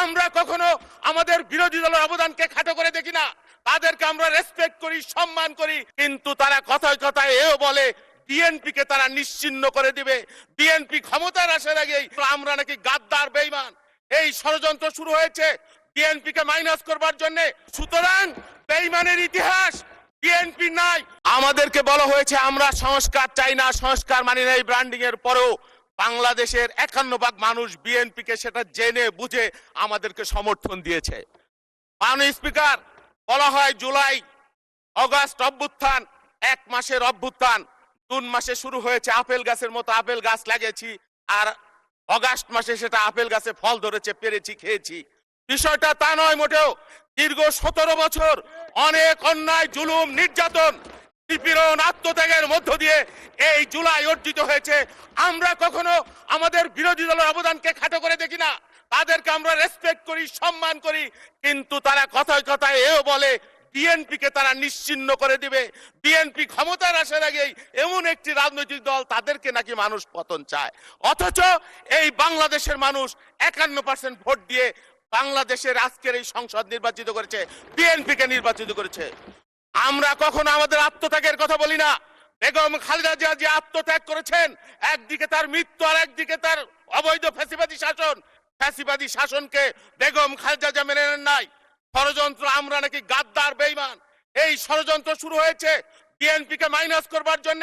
আমরা কখনো আমাদের বিরোধী দলের অবদানকে খাটো করে দেখি না, তাদেরকে আমরা রেসপেক্ট করি, সম্মান করি। কিন্তু তারা কথায় কথায় এও বলে বিএনপিকে তারা নিশ্চিহ্ন করে দিবে, বিএনপি ক্ষমতার আসার আগেই আমরা নাকি গাদ্দার, বেঈমান। এই ষড়যন্ত্র শুরু হয়েছে বিএনপিকে মাইনাস করবার জন্য। সুতরাং বেঈমানের ইতিহাস বিএনপি নাই। আমাদেরকে বলা হয়েছে আমরা সংস্কার চাই না, সংস্কার মানি না। এই ব্র্যান্ডিং এর পরেও বাংলাদেশের 51% মানুষ বিএনপিকে সেটা জেনে বুঝে আমাদেরকে সমর্থন দিয়েছে। মাননীয় স্পিকার, বলা হয় জুলাই অগাস্ট অভ্যুত্থান, 1 মাসের অভ্যুত্থান। জুন মাসে শুরু হয়েছে, আপেল গাছের মতো আপেল গাছ লাগিয়েছি, আর অগাস্ট মাসে সেটা আপেল গাছে ফল ধরেছে, পেরেছি, খেয়েছি। বিষয়টা তা নয় মোটেও। দীর্ঘ 17 বছর অনেক অন্যায়, জুলুম, নির্যাতন, নিপীড়ন, আত্মত্যাগের মধ্য দিয়ে এই জুলাই অর্জিত হয়েছে। আমরা কখনো আমাদের বিরোধী দলের অবদানকে খাটো করে দেখি না, তাদেরকে আমরা রেসপেক্ট করি, সম্মান করি। কিন্তু তারা কথায় কথায় এও বলে বিএনপিকে তারা নিশ্চিহ্ন করে দিবে, বিএনপি ক্ষমতার আসার আগেই এমন একটি রাজনৈতিক দল, তাদেরকে নাকি মানুষ পতন চায়। অথচ এই বাংলাদেশের মানুষ 51% ভোট দিয়ে বাংলাদেশের আজকের এই সংসদ নির্বাচিত করেছে, বিএনপিকে নির্বাচিত করেছে। আমরা কখনো আমাদের আত্মত্যাগের কথা বলি না। বেগম খালেদা জিয়া যে আত্মত্যাগ করেছেন, একদিকে তার মৃত্যু আর একদিকে তার অবৈধ ফ্যাসিবাদী শাসন, ফ্যাসিবাদী শাসনকে বেগম খালেদা জিয়া মেনে নেন নাই। ষড়যন্ত্র, আমরা নাকি গাদ্দার, বেঈমান। এই ষড়যন্ত্র শুরু হয়েছে বিএনপিকে মাইনাস করবার জন্য।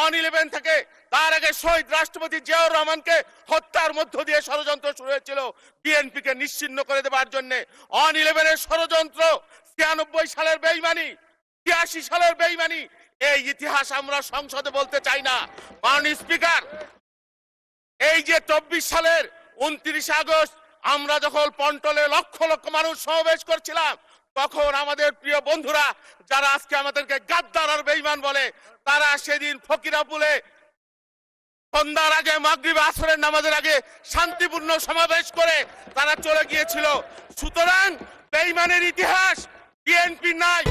অন 11 থেকে তার আগে শহীদ রাষ্ট্রপতি জিয়াউর রহমানকে হত্যার মধ্য দিয়ে ষড়যন্ত্র শুরু হয়েছিল বিএনপিকে নিশ্চিহ্ন করে দেবার জন্য। অন 11-এর ষড়যন্ত্র, 96 সালের বেঈমানি, 83 সালের বেঈমানি, এই ইতিহাস আমরা সংসদে বলতে চাই না। মাননীয় স্পিকার, এই যে 24 সালের 29 আগস্ট আমরা যখন পন্টলে লক্ষ লক্ষ মানুষ সমাবেশ করছিলাম, তখন আমাদের প্রিয় বন্ধুরা যারা আজকে আমাদেরকে গাদ্দার আর বেঈমান বলে, তারা সেদিন ফকিরাপুলে সন্ধ্যার আগে, মাগরিব আসরের নামাজের আগে শান্তিপূর্ণ সমাবেশ করে তারা চলে গিয়েছিল। সুতরাং বেঈমানের ইতিহাস বিএনপি নাই।